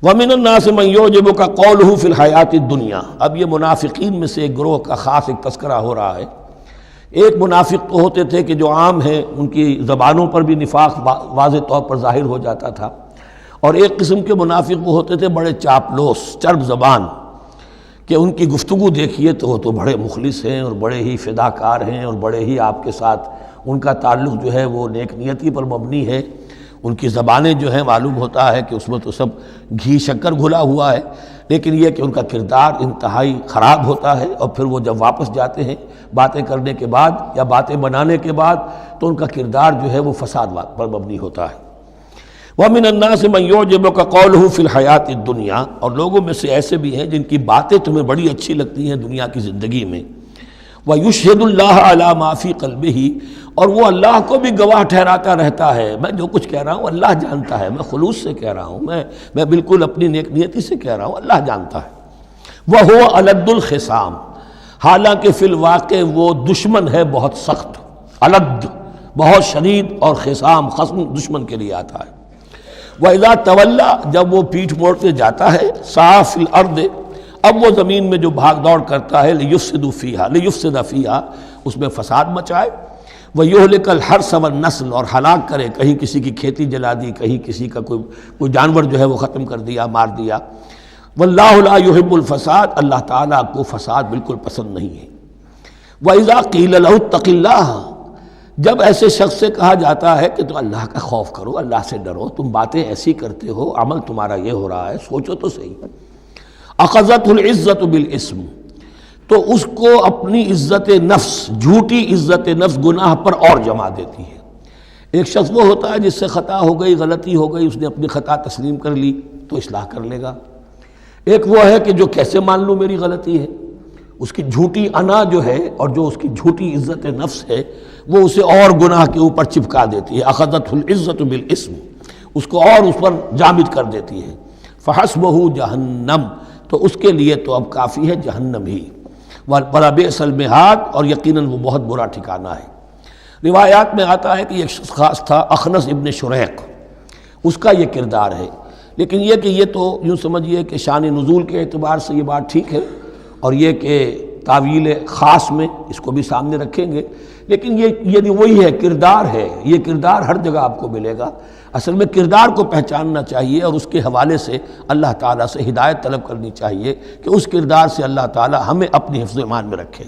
وَمِنَ النَّاسِ مَن يُعْجِبُكَ قَوْلُهُ فِي الْحَيَاةِ الدُّنْيَا۔ اب یہ منافقین میں سے ایک گروہ کا خاص ایک تذکرہ ہو رہا ہے۔ ایک منافق تو ہوتے تھے کہ جو عام ہیں، ان کی زبانوں پر بھی نفاق واضح طور پر ظاہر ہو جاتا تھا، اور ایک قسم کے منافق وہ ہوتے تھے بڑے چاپلوس، چرب زبان، کہ ان کی گفتگو دیکھیے تو وہ تو بڑے مخلص ہیں اور بڑے ہی فداکار ہیں اور بڑے ہی آپ کے ساتھ ان کا تعلق جو ہے وہ نیک نیتی پر مبنی ہے۔ ان کی زبانیں جو ہیں معلوم ہوتا ہے کہ اس میں تو سب گھی شکر گھلا ہوا ہے، لیکن یہ کہ ان کا کردار انتہائی خراب ہوتا ہے، اور پھر وہ جب واپس جاتے ہیں باتیں کرنے کے بعد یا باتیں بنانے کے بعد تو ان کا کردار جو ہے وہ فساد پر مبنی ہوتا ہے۔ وَمِنَ النَّاسِ مَن يُعْجِبُكَ قَوْلُهُ فِي الْحَيَاةِ الدُّنْيَا، اور لوگوں میں سے ایسے بھی ہیں جن کی باتیں تمہیں بڑی اچھی لگتی ہیں دنیا کی زندگی میں۔ وَيُشْهِدُ اللَّهَ عَلَى مَا فِي قَلْبِهِ، اور وہ اللہ کو بھی گواہ ٹھہراتا رہتا ہے، میں جو کچھ کہہ رہا ہوں اللہ جانتا ہے، میں خلوص سے کہہ رہا ہوں، میں بالکل اپنی نیک نیتی سے کہہ رہا ہوں، اللہ جانتا ہے۔ وَهُوَ أَلَدُّ الْخِصَامِ، حالانکہ فی الواقع وہ دشمن ہے بہت سخت، الد بہت شدید، اور خصام خصم دشمن کے لیے آتا ہے۔ وَإِذَا تَوَلَّى، جب وہ پیٹھ موڑ کے جاتا ہے، سعى فِي الْأَرْضِ، اب وہ زمین میں جو بھاگ دوڑ کرتا ہے، لِيُفْسِدَ فِيهَا، اس میں فساد مچائے، وَيُهْلِكَ الْحَرْثَ وَالنَّسْلَ، اور ہلاک کرے، کہیں کسی کی کھیتی جلا دی، کہیں کسی کا کوئی جانور جو ہے وہ ختم کر دیا، مار دیا۔ وَاللَّهُ لَا يُحِبُّ الْفَسَادَ، اللہ تعالیٰ کو فساد بالکل پسند نہیں ہے۔ وَإِذَا قِيلَ لَهُ اتَّقِ اللَّهَ، جب ایسے شخص سے کہا جاتا ہے کہ تو اللہ کا خوف کرو، اللہ سے ڈرو، تم باتیں ایسی کرتے ہو، عمل تمہارا یہ ہو رہا ہے، سوچو تو صحیح۔ اخذتہ العزت بالاسم، تو اس کو اپنی عزت نفس، جھوٹی عزت نفس گناہ پر اور جما دیتی ہے۔ ایک شخص وہ ہوتا ہے جس سے خطا ہو گئی، غلطی ہو گئی، اس نے اپنی خطا تسلیم کر لی تو اصلاح کر لے گا۔ ایک وہ ہے کہ جو کیسے مان لوں میری غلطی ہے، اس کی جھوٹی انا جو ہے اور جو اس کی جھوٹی عزت نفس ہے وہ اسے اور گناہ کے اوپر چپکا دیتی ہے۔ اخذتہ العزت بالاسم، اس کو اور اس پر جامد کر دیتی ہے۔ فحسبہ جہنم، تو اس کے لیے تو اب کافی ہے جہنم ہی۔ وَلَبِئْسَ الْمِہَادُ، اور یقیناً وہ بہت برا ٹھکانہ ہے۔ روایات میں آتا ہے کہ ایک شخص خاص تھا، اخنس ابن شریق، اس کا یہ کردار ہے، لیکن یہ کہ یہ تو یوں سمجھیے کہ شان نزول کے اعتبار سے یہ بات ٹھیک ہے، اور یہ کہ تعویل خاص میں اس کو بھی سامنے رکھیں گے، لیکن یہ وہی ہے، کردار ہے، یہ کردار ہر جگہ آپ کو ملے گا۔ اصل میں کردار کو پہچاننا چاہیے، اور اس کے حوالے سے اللہ تعالیٰ سے ہدایت طلب کرنی چاہیے کہ اس کردار سے اللہ تعالیٰ ہمیں اپنی حفظ و ایمان میں رکھے۔